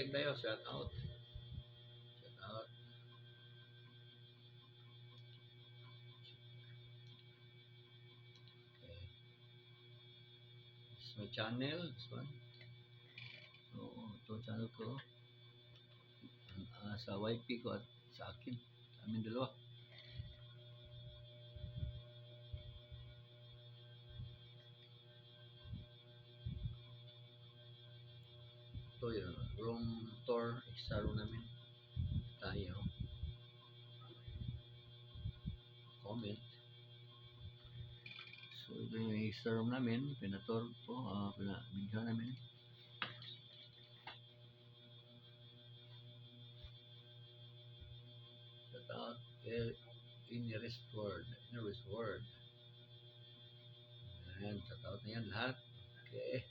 Static tayo, shout out. Shout out. Okay. This is my channel, this one. So, ito channel ko. Sa YP ko at sa akin. Sa amin dalawa. Ito yung room tour. Extra room namin. Tayo. Comment. So, ito yung extra room namin. Pinator po. Pinabigyan namin. Shout out. Innerest word. Innerest word. Ayan. Shout out na yan lahat. Okay.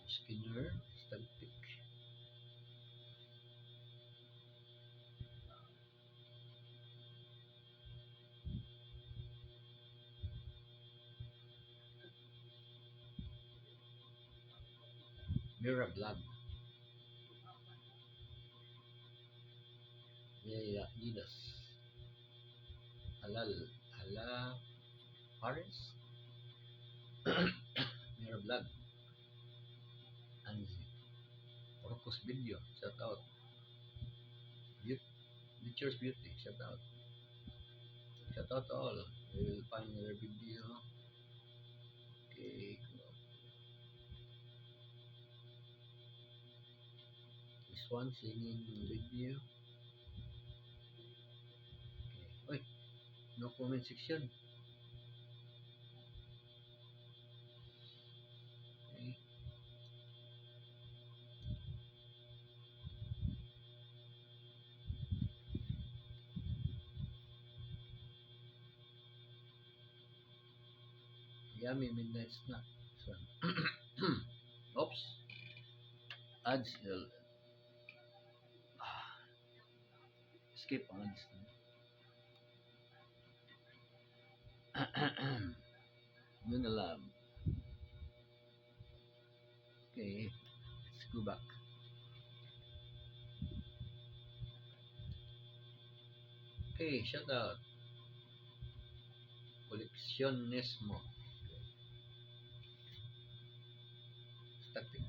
Skinner. Static. Mira Vlog. Yeah, Gidas. Hala Paris. Mira Vlog. Anzi. Orcos Video. Shout out. Nature's Beauty. Shout out. Shout out to all. We will find another video. Okay. This one singing video. Okay. Oy, no comment section. Okay. Yummy midnight snack. This one. Oops. Ads. Skip ads. Luna Lab. Okay, let's go back. Okay, shout out. Coleccionismo. Static.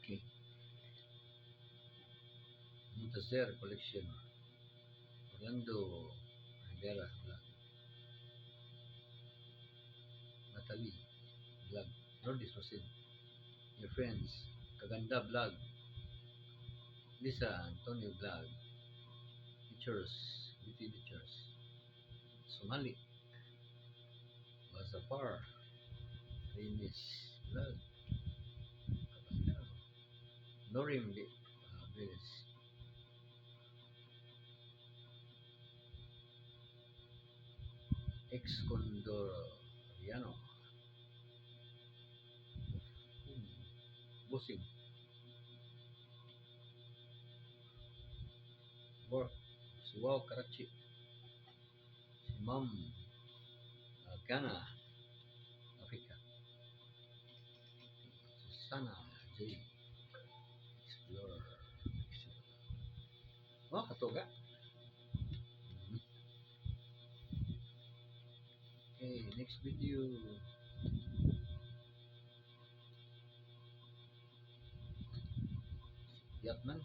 Okay. Montazer Collection. Orlando Rivera Vlog. Natalie Vlog. Lourdes Rosin. Your friends. Kaganda Vlog. Lisa Antonio Vlog. Pictures. Beauty Pictures. Somali. Bazafar. Remis Vlog. Kaganda. Norim Bills. Ex-Condoriano. Busing. Work. Si Wow Karachi. Si Ma'am Ghana. Africa. Susana J. Explorer. Oh, katoga. Okay, next video. Yatman.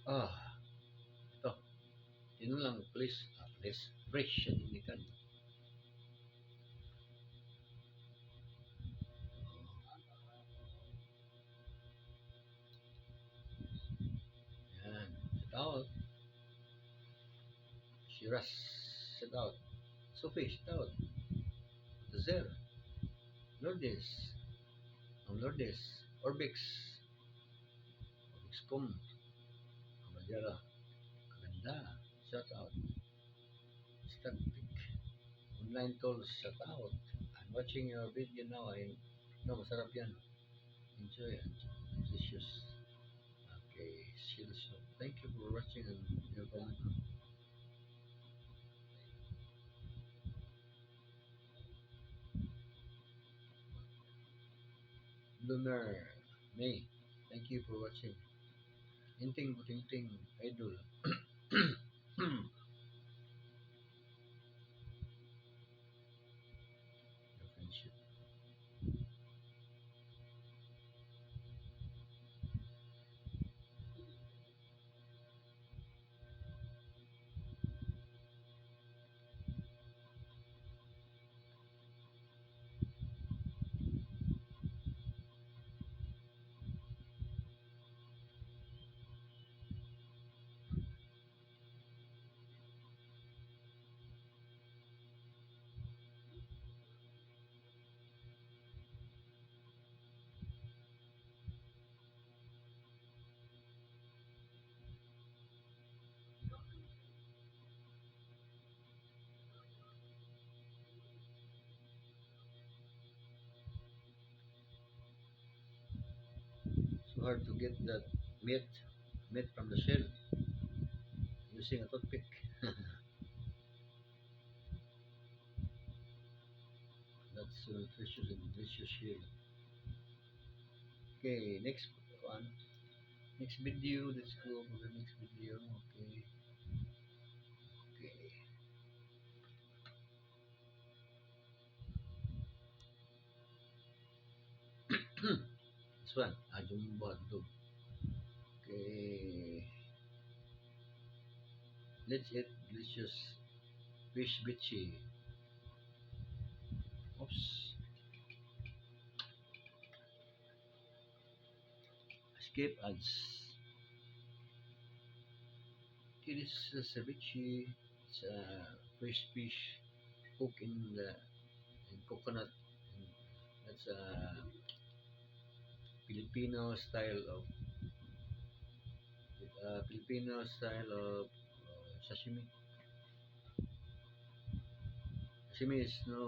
Ito. Yun lang, please. Fresh ini kan. Yan. Shout out. Shiraz. Shout out. Sophie. Shout out. Zer. Lourdes. Lourdes. Orbix. Orbixcom. Kabajara. Kaganda. Shout out. Static. Online tools. Shout out. I'm watching your video now. I know masarap yan. Enjoy and delicious. Okay, shield shop. Thank you for watching and your comment. Lunar May. Thank you for watching. Inting Buting Idol. Your friendship. So hard to get that meat from the shell using a toothpick. That's nutritious and delicious shell. Okay, next one. Next video. Let's go for the next video. Okay. Okay. This one. Ajumbo hotdog. Okay. Let's eat delicious fish bichi. Oops. Escape ads. It is ceviche. It's fresh fish cooked in coconut. And that's a Filipino style of sashimi. Sashimi is no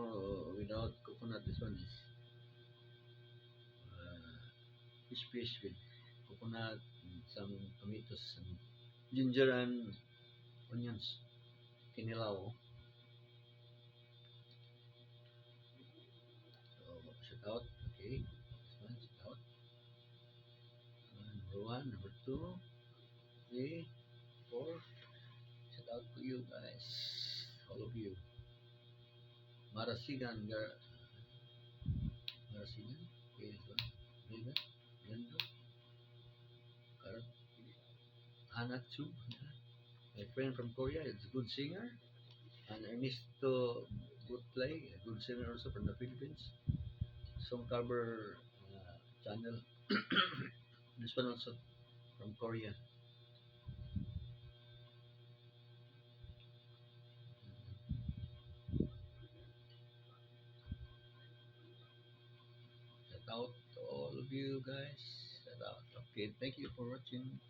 without coconut. This one is fish with coconut and some tomatoes and ginger and onions. Kinilaw. So check out. Okay, this one check out. Number one, number two, three, four. Check out to you guys, all of you. Marasigan, Marasigan. Okay, this one. Mega, Mendo, Karat, Hanatsu. My friend from Korea is a good singer. And Ernesto Butlay, a good singer also from the Philippines. Song cover channel. This one also from Korea. Shout out to all of you guys. Shout out. Okay, thank you for watching.